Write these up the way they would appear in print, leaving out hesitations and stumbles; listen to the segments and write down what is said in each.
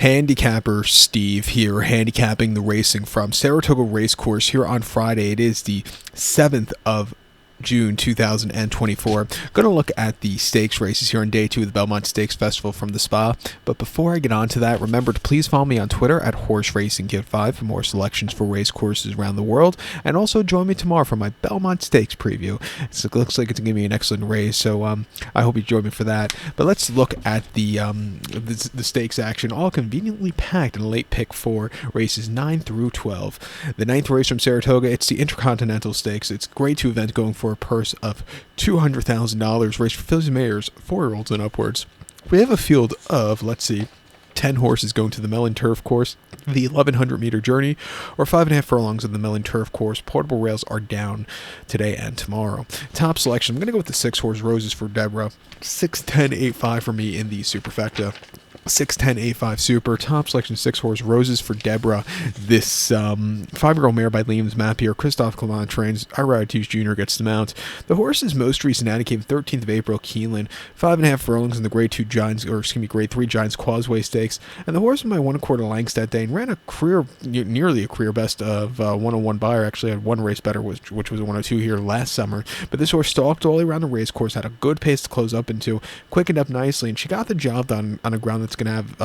Handicapper Steve here, handicapping the racing from Saratoga Racecourse here on Friday. It is the 7th of June 2024. Going to look at the stakes races here on day 2 of the Belmont Stakes Festival from the Spa. But before I get on to that, remember to please follow me on Twitter at HorseRacingKid5 for more selections for race courses around the world. And also join me tomorrow for my Belmont Stakes preview. It looks like it's going to be an excellent race, so I hope you join me for that. But let's look at the stakes action, all conveniently packed in a late pick for races 9 through 12. The 9th race from Saratoga, it's the Intercontinental Stakes. It's a grade 2 event going for a purse of $200,000, race for fillies and mares, 4-year-olds and upwards. We have a field of, 10 horses going to the Mellon Turf Course, the 1,100-meter journey, or 5.5 furlongs of the Mellon Turf Course. Portable rails are down today and tomorrow. Top selection, I'm going to go with the 6-horse Roses for Deborah. 6-10-8-5 for me in the superfecta. 6-10-8-5 super. Top selection 6-horse Roses for Deborah. This 5-year-old mare by Liam's Map here. Christophe Clement trains. Ira Jr. gets the mount. The horse's most recent outing came 13th of April, Keeneland. 5.5 furlongs in the grade 3 Giants Causeway Stakes. And the horse in my 1/4 lengths that day and ran nearly a career best of 101 Buyer. Actually had one race better, which was a 102 here last summer. But this horse stalked all around the race course, had a good pace to close up into, quickened up nicely, and she got the job done on a ground that's going to have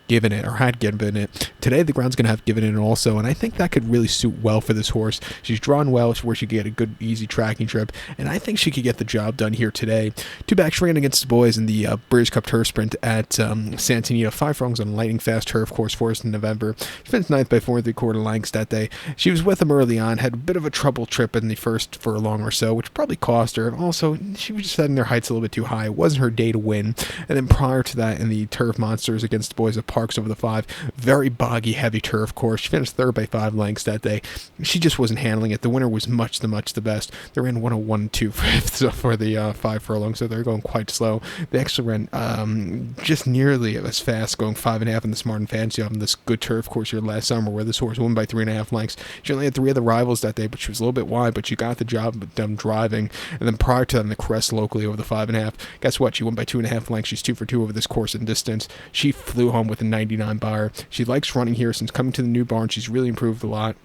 given it, or had given it. Today the ground's going to have given it also, and I think that could really suit well for this horse. She's drawn well where she could get a good easy tracking trip, and I think she could get the job done here today. Two back, she ran against the boys in the British Cup Turf Sprint at Santa Anita. 5 furlongs on a lightning fast turf course for us in November. She finished 9th by 4 3/4 lengths that day. She was with them early on, had a bit of a trouble trip in the first furlong or so, which probably cost her. Also, she was just setting their heights a little bit too high. It wasn't her day to win. And then prior to that, in the Turf Monsters against the boys at Parks over the 5, very boggy, heavy turf course. She finished 3rd by 5 lengths that day. She just wasn't handling it. The winner was much the best. They ran 101 2/5 for the 5 furlongs, so they're going quite slow. They actually ran just nearly as fast, going 5.5 in the Smart and Fancy on this good turf course here last summer, where this horse won by 3.5 lengths. She only had 3 of the rivals that day, but she was a little bit wide, but she got the job done driving. And then prior to that, in the Crest locally over the 5.5, guess what? She won by 2.5 lengths. She's 2 for 2 over this course in distance. She flew home with a 99 Buyer. She likes running here. Since coming to the new barn, she's really improved a lot.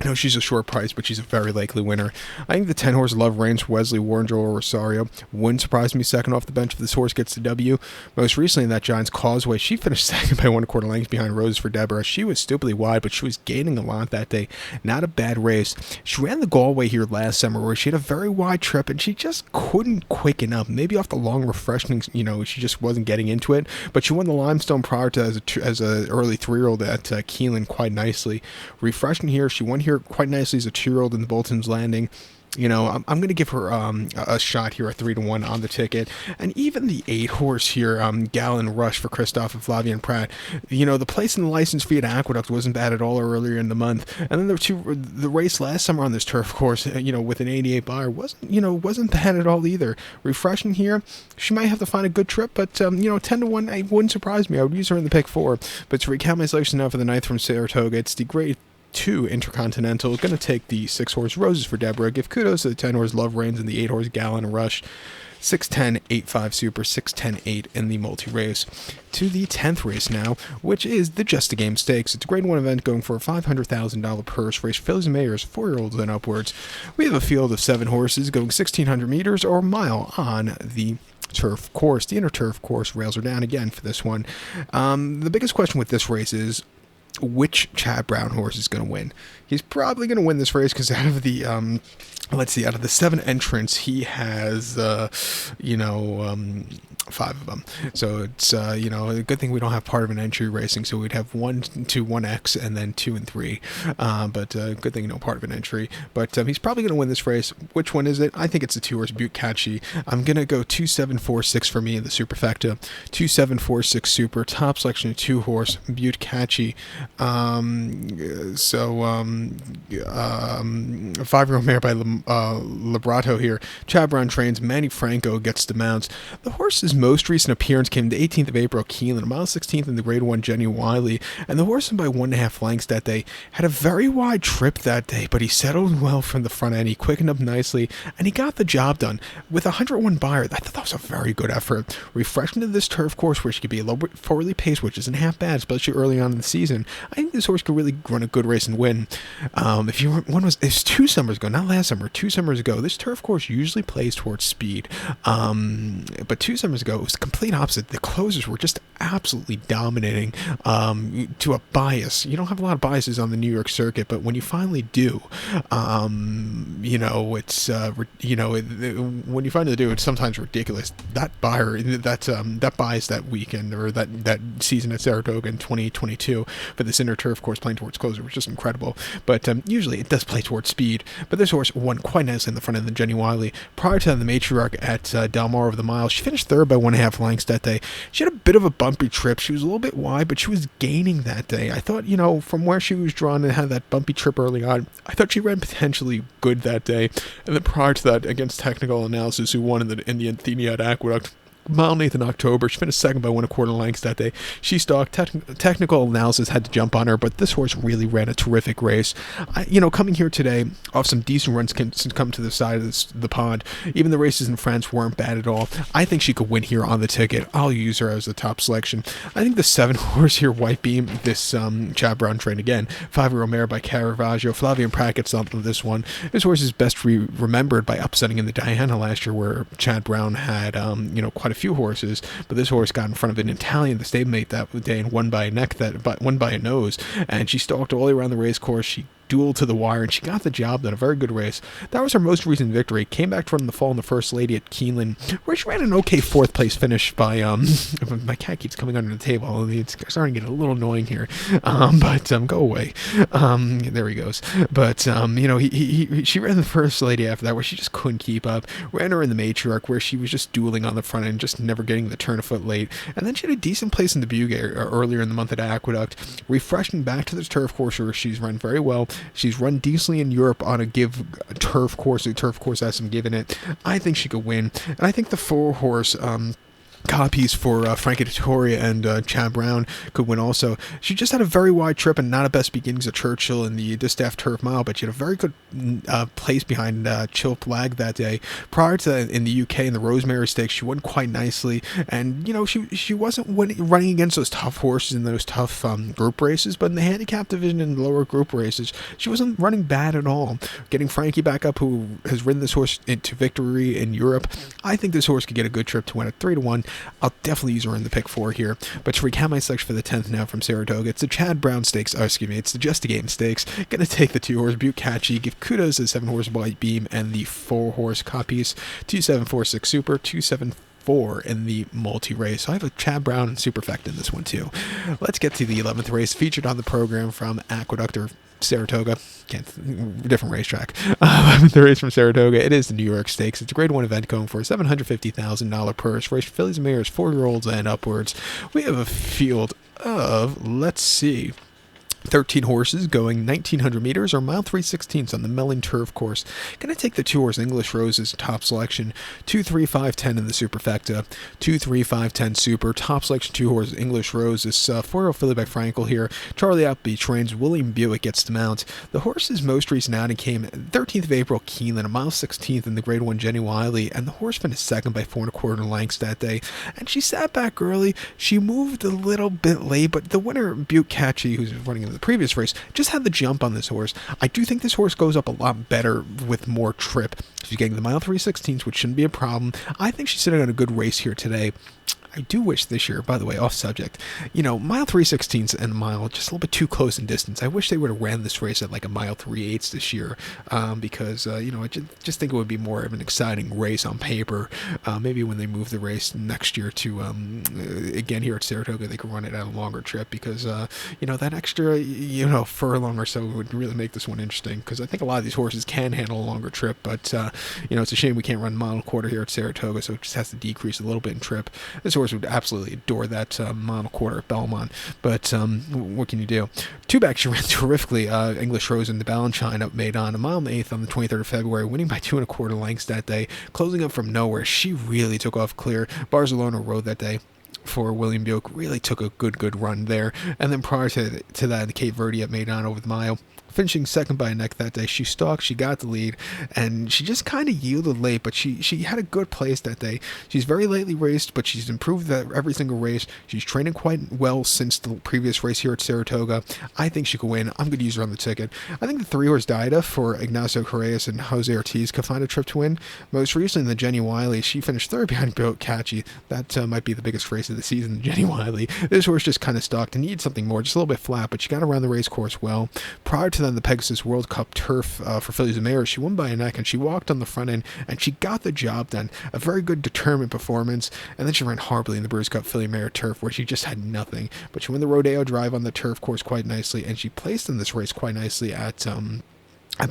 I know she's a short price, but she's a very likely winner. I think the 10-horse Love Reigns for Wesley Warren, Joel Rosario wouldn't surprise me second off the bench if this horse gets the W. Most recently in that Giants Causeway, she finished second by 1/4 lengths behind Roses for Deborah. She was stupidly wide, but she was gaining a lot that day. Not a bad race. She ran the Galway here last summer, where she had a very wide trip, and she just couldn't quicken up. Maybe off the long refreshing, she just wasn't getting into it. But she won the Limestone prior to as a early 3-year-old at Keeneland quite nicely. Refreshing here, she won here quite nicely as a 2-year-old in the Bolton's Landing. I'm going to give her a shot here, a 3-1 on the ticket. And even the 8-horse here, Gallon Rush for Christophe and Flavian Pratt. The place in the license fee at Aqueduct wasn't bad at all earlier in the month. And then the race last summer on this turf course, with an 88 Buyer wasn't bad at all either. Refreshing here. She might have to find a good trip, but 10-1, it wouldn't surprise me. I would use her in the pick 4. But to recount my selection now for the 9th from Saratoga, it's the grade 2 Intercontinental. Going to take the 6-horse Roses for Deborah. Give kudos to the 10-horse Love Reigns and the 8-horse Gallon Rush. 6-10-8-5 super, 6-10-8 in the multi-race. To the 10th race now, which is the Just a Game Stakes. It's a grade 1 event going for a $500,000 purse, race fillies and mares, 4-year-olds and upwards. We have a field of 7 horses going 1,600 meters or a mile on the turf course. The inner turf course rails are down again for this one. The biggest question with this race is, which Chad Brown horse is going to win? He's probably going to win this race because out of the out of the 7 entrants, he has 5 of them. So it's a good thing we don't have part of an entry racing. So we'd have 1, 2, 1X, and then 2 and 3. But good thing part of an entry. But he's probably going to win this race. Which one is it? I think it's the 2-horse Butte Catchy. I'm going to go 2-7-4-6 for me in the superfecta. 2-7-4-6 super. Top selection of 2-horse Butte Catchy. A 5-year-old mare by Librato here. Chad Brown trains. Manny Franco gets the mounts. The horse is most recent appearance came the 18th of April, Keeneland, a mile 16th in the Grade 1 Jenny Wiley, and the horse won by 1.5 lengths that day. Had a very wide trip that day, but he settled well from the front end. He quickened up nicely, and he got the job done. With 101 Buyer, I thought that was a very good effort. Refreshing to this turf course where she could be a little bit forwardly paced, which isn't half bad, especially early on in the season. I think this horse could really run a good race and win. It's 2 summers ago, not last summer, 2 summers ago. This turf course usually plays towards speed, but 2 summers ago it was the complete opposite. The closers were just absolutely dominating to a bias. You don't have a lot of biases on the New York circuit, but when you finally do, when you finally do, it's sometimes ridiculous. That bias that weekend or that season at Saratoga in 2022 for this inner turf course playing towards closer was just incredible. But usually it does play towards speed. But this horse won quite nicely in the front end of Jenny Wiley. Prior to the matriarch at Del Mar over the mile, she finished third by 1.5 lengths that day. She had a bit of a bumpy trip. She was a little bit wide, but she was gaining that day. I thought, from where she was drawn and had that bumpy trip early on, I thought she ran potentially good that day. And then prior to that, against Technical Analysis, who won in the Atheniad Aqueduct, mile 8th in October. She finished second by 1.25 lengths that day. She stalked. Technical Analysis had to jump on her, but this horse really ran a terrific race. Coming here today off some decent runs since come to the side of the pond. Even the races in France weren't bad at all. I think she could win here on the ticket. I'll use her as the top selection. I think the 7 horse here, White Beam, this Chad Brown train again. 5-year-old mare by Caravaggio. Flavian Prackett's up with this one. This horse is best remembered by upsetting in the Diana last year, where Chad Brown had quite a few horses, but this horse got in front of an Italian, the stablemate that day, and won by a nose, and she stalked all the way around the race course. She duel to the wire, and she got the job done. A very good race. That was her most recent victory. Came back to run the fall in the First Lady at Keeneland, where she ran an okay 4th place finish by my cat keeps coming under the table. It's starting to get a little annoying here, but go away. There he goes. But she ran the First Lady after that, where she just couldn't keep up. Ran her in the matriarch, where she was just dueling on the front end, just never getting the turn a foot late. And then she had a decent place in the Bugay earlier in the month at Aqueduct. Refreshing back to the turf course, where she's run very well. She's run decently in Europe on a turf course. The turf course has some give in it. I think she could win. And I think the 4 horse copies for Frankie Dettoria and Chad Brown could win also. She just had a very wide trip and not a best beginnings at Churchill in the Distaff Turf Mile, but she had a very good place behind Chilp Lag that day. Prior to that, in the UK in the Rosemary Stakes, she won quite nicely, and she wasn't running against those tough horses in those tough group races, but in the handicap division and lower group races, she wasn't running bad at all. Getting Frankie back up, who has ridden this horse into victory in Europe, I think this horse could get a good trip to win at 3-1. I'll definitely use her in the pick 4 here. But to recap my selection for the 10th now from Saratoga, it's the Chad Brown Stakes. It's the Just a Game Stakes. Gonna take the 2 horse Butte Catchy, give kudos to the 7 horse White Beam and the 4 horse Copies. 2746 Super, 274 in the multi-race. So I have a Chad Brown and superfecta in this one too. Let's get to the 11th race featured on the program from Aqueduct or Saratoga. Different racetrack. The race from Saratoga. It is the New York Stakes. It's a Grade 1 event going for a $750,000 purse. Race for fillies and mares, 4-year-olds and upwards. We have a field of, let's see, 13 horses going 1,900 meters or mile 3/16 on the Melling Turf Course. Gonna take the 2 horse English Rose as top selection. 2, 3, 5, 10 in the superfecta. 2, 3, 5, 10 super. Top selection 2 horse English Rose is 4-year-old filly by Frankel here. Charlie Appleby trains. William Buick gets the mount. The horse's most recent outing came 13th of April, Keeneland, a mile 16th in the Grade 1 Jenny Wiley, and the horse finished second by 4.25 lengths that day. And she sat back early. She moved a little bit late, but the winner, Butte Catchy, who's running in the previous race, just had the jump on this horse. I do think this horse goes up a lot better with more trip. She's getting the mile 3/16, which shouldn't be a problem. I think she's sitting on a good race here today. I do wish this year, by the way, off subject, mile 3/16 and a mile, just a little bit too close in distance. I wish they would have ran this race at like a mile 3/8 this year, because, I just think it would be more of an exciting race on paper. Maybe when they move the race next year to, again, here at Saratoga, they could run it at a longer trip because, that extra, furlong or so would really make this one interesting, because I think a lot of these horses can handle a longer trip, but it's a shame we can't run mile quarter here at Saratoga, so it just has to decrease a little bit in trip. This horse would absolutely adore that mile quarter at Belmont, but what can you do? Two back, she ran terrifically. English Rose in the Balanchine up made on a mile and eighth on the 23rd of February, winning by 2.25 lengths that day, closing up from nowhere. She really took off clear. Barcelona rode that day for William Buick, really took a good run there. And then prior to that, the Cape Verde up made on over the mile, finishing second by a neck that day. She stalked, she got the lead, and she just kind of yielded late, but she had a good place that day. She's very lately raced, but she's improved that every single race. She's training quite well since the previous race here at Saratoga. I think she could win. I'm going to use her on the ticket. I think the 3-horse Dieta for Ignacio Correas and Jose Ortiz could find a trip to win. Most recently, the Jenny Wiley, she finished third behind Bill Catchy. That might be the biggest race of the season, Jenny Wiley. This horse just kind of stalked and needed something more, just a little bit flat, but she got around the race course well. Prior to then, the Pegasus World Cup turf for Fillies and Mares, she won by a neck, and she walked on the front end, and she got the job done. A very good, determined performance, and then she ran horribly in the Brews Cup Filly Mare turf, where she just had nothing. But she won the Rodeo Drive on the turf course quite nicely, and she placed in this race quite nicely at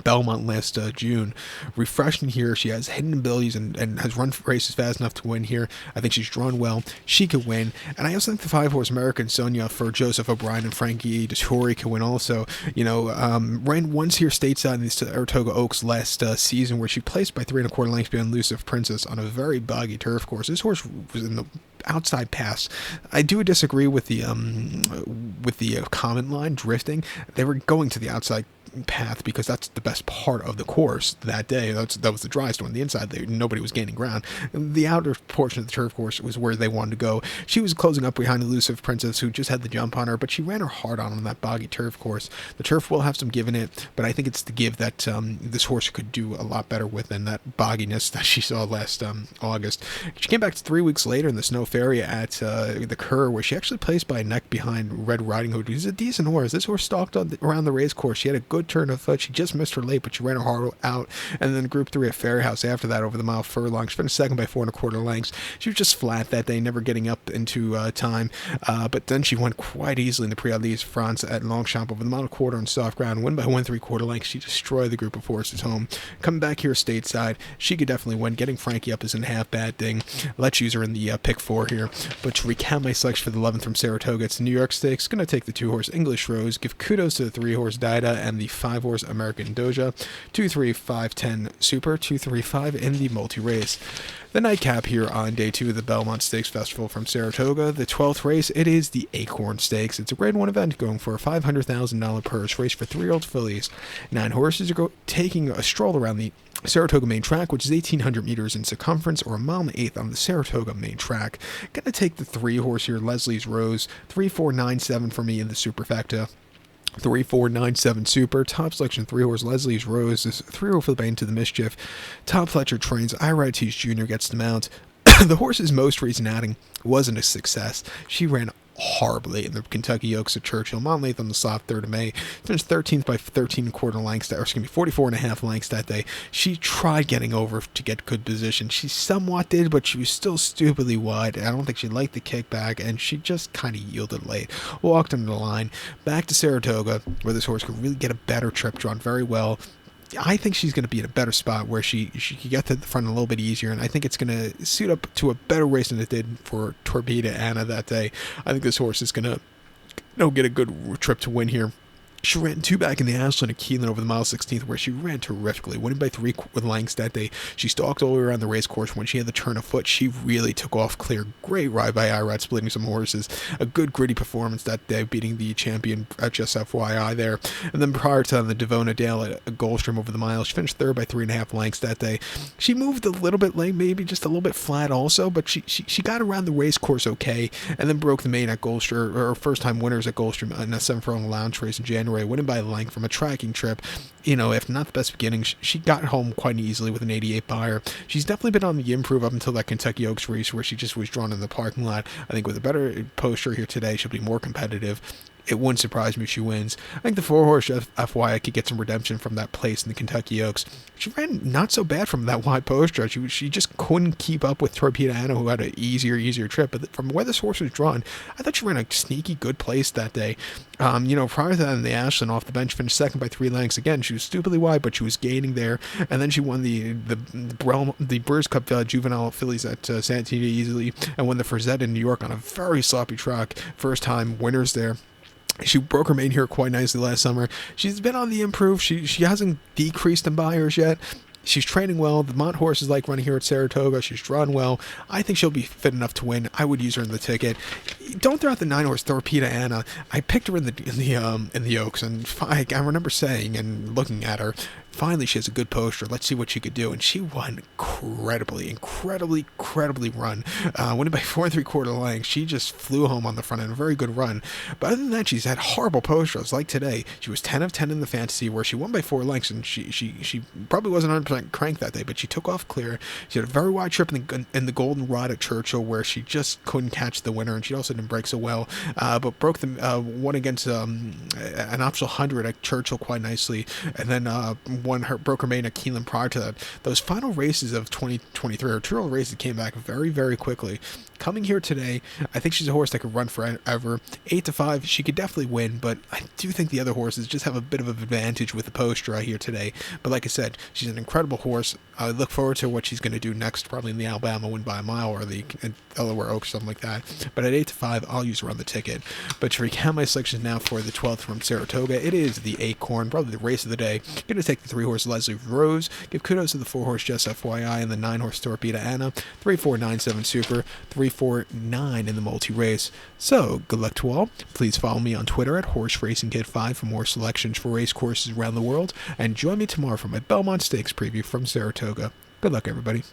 Belmont last June. Refreshing here. She has hidden abilities and has run races fast enough to win here. I think she's drawn well. She could win. And I also think the 5-horse American Sonia for Joseph O'Brien and Frankie Dettori could win also. Ran once here stateside in the Saratoga Oaks last season, where she placed by 3.25 lengths behind Elusive Princess on a very boggy turf course. This horse was in the outside pass. I do disagree with the comment line drifting. They were going to the outside path because that's the best part of the course that day. That was the driest one. The inside, nobody was gaining ground. The outer portion of the turf course was where they wanted to go. She was closing up behind Elusive Princess, who just had the jump on her, but she ran her hard on that boggy turf course. The turf will have some give in it, but I think it's the give that this horse could do a lot better with than that bogginess that she saw last August. She came back 3 weeks later in the Snow Ferry at the Kerr, where she actually placed by a neck behind Red Riding Hood, who's a decent horse. This horse stalked around the race course. She had a good turn of foot. She just missed her late, but she ran her hard out. And then Group 3 at Ferry House after that over the mile furlong. She finished second by 4.25 lengths. She was just flat that day, never getting up into time. But then she went quite easily in the Prix France at Longchamp over the mile quarter on soft ground. Win by 1.75 lengths. She destroyed the group of horses home. Coming back here stateside, she could definitely win. Getting Frankie up isn't a half bad thing. Let's use her in the pick 4 here. But to recount my selection for the 11th from Saratoga, it's the New York Stakes. Going to take the 2-horse English Rose. Give kudos to the 3-horse Dieta and the 5-horse American Doja. 2, 3, 5, 10 Super. 2, 3, 5 in the multi-race. The nightcap here on day 2 of the Belmont Stakes Festival from Saratoga. The 12th race, it is the Acorn Stakes. It's a Grade 1 event going for a $500,000 purse. Race for 3-year-old fillies. 9 horses are taking a stroll around the Saratoga main track, which is 1,800 meters in circumference, or a mile and 1/8 on the Saratoga main track. Gonna take the 3-horse here, Leslie's Rose. 3-4-9-7 for me in the superfecta. 3-4-9-7 Super. Top selection 3-horse Leslie's Rose is 3-year-old Philip into the mischief. Tom Fletcher trains. Ira Tees Jr. gets the mount. The horse's most recent outing wasn't a success. She ran horribly in the Kentucky Oaks at Churchill. Monmouth on the soft 3rd of May. Finished 13th by 13.25 lengths, 44.5 lengths that day. She tried getting over to get good position. She somewhat did, but she was still stupidly wide. I don't think she liked the kickback, and she just kind of yielded late. Walked into the line. Back to Saratoga, where this horse could really get a better trip drawn very well. I think she's going to be in a better spot where she can get to the front a little bit easier, and I think it's going to suit up to a better race than it did for Torpedo Anna that day. I think this horse is going to get a good trip to win here. She ran 2 back in the Ashland and Keelan over the mile 16th, where she ran terrifically, winning by 3 lengths that day. She stalked all the way around the race course. When she had the turn of foot, she really took off clear. Great ride by Irad, splitting some horses. A good gritty performance that day, beating the champion at just FYI there. And then prior to the Devona Dale at Goldstream over the mile, she finished 3rd by 3.5 lengths that day. She moved a little bit late, maybe just a little bit flat also, but she got around the race course okay, and then broke the main at Goldstream, or first-time winners at Goldstream in a 7-furlong lounge race in January, winning by a length from a tracking trip. If not the best beginning, she got home quite easily with an 88 buyer. She's definitely been on the improve up until that Kentucky Oaks race, where she just was drawn in the parking lot. I think with a better poster here today, she'll be more competitive. it wouldn't surprise me if she wins. I think the 4-horse FYI could get some redemption from that place in the Kentucky Oaks. She ran not so bad from that wide post stretch. She just couldn't keep up with Torpedo Anna, who had an easier trip. But from where this horse was drawn, I thought she ran a sneaky good place that day. Prior to that in the Ashland off the bench, finished second by 3 lengths. Again, she was stupidly wide, but she was gaining there. And then she won the Brewers Cup Juvenile Fillies at Santana easily, and won the Frazetta in New York on a very sloppy track. First time winners there. She broke her main here quite nicely last summer. She's been on the improve. She hasn't decreased in buyers yet. She's training well. The Mont horse is like running here at Saratoga. She's drawn well. I think she'll be fit enough to win. I would use her in the ticket. Don't throw out the 9-horse Torpedo Anna. I picked her in the Oaks, and I remember saying and looking at her, finally she has a good poster. Let's see what she could do. And she won incredibly run. Winning by 4 3/4 lengths. She just flew home on the front end. A very good run. But other than that, she's had horrible posters. Like today, she was 10 of 10 in the fantasy, where she won by 4 lengths, and she probably wasn't 100% crank that day, but she took off clear. She had a very wide trip in the Golden Rod at Churchill, where she just couldn't catch the winner, and she also didn't break so well, but broke the one against an optional 100 at Churchill quite nicely, and then broke her main at Keeneland prior to that. Those final races of 2023, her 2-year-old races, came back very quickly. Coming here today, I think she's a horse that could run forever. 8 to 5, she could definitely win, but I do think the other horses just have a bit of an advantage with the poster out here today. But like I said, she's an incredible horse. I look forward to what she's going to do next, probably in the Alabama Win by a Mile or the Delaware Oaks, something like that. But at 8 to 5, I'll use her on the ticket. But to recap my selections now for the 12th from Saratoga, it is the Acorn, probably the race of the day. Going to take the 3-horse Leslie Rose, give kudos to the 4-horse Just FYI, and the 9-horse Torpedo Anna, 3497 Super, 349 in the multi-race. So, good luck to all. Please follow me on Twitter at HorseRacingKid5 for more selections for race courses around the world, and join me tomorrow for my Belmont Stakes preview from Saratoga. Good luck, everybody.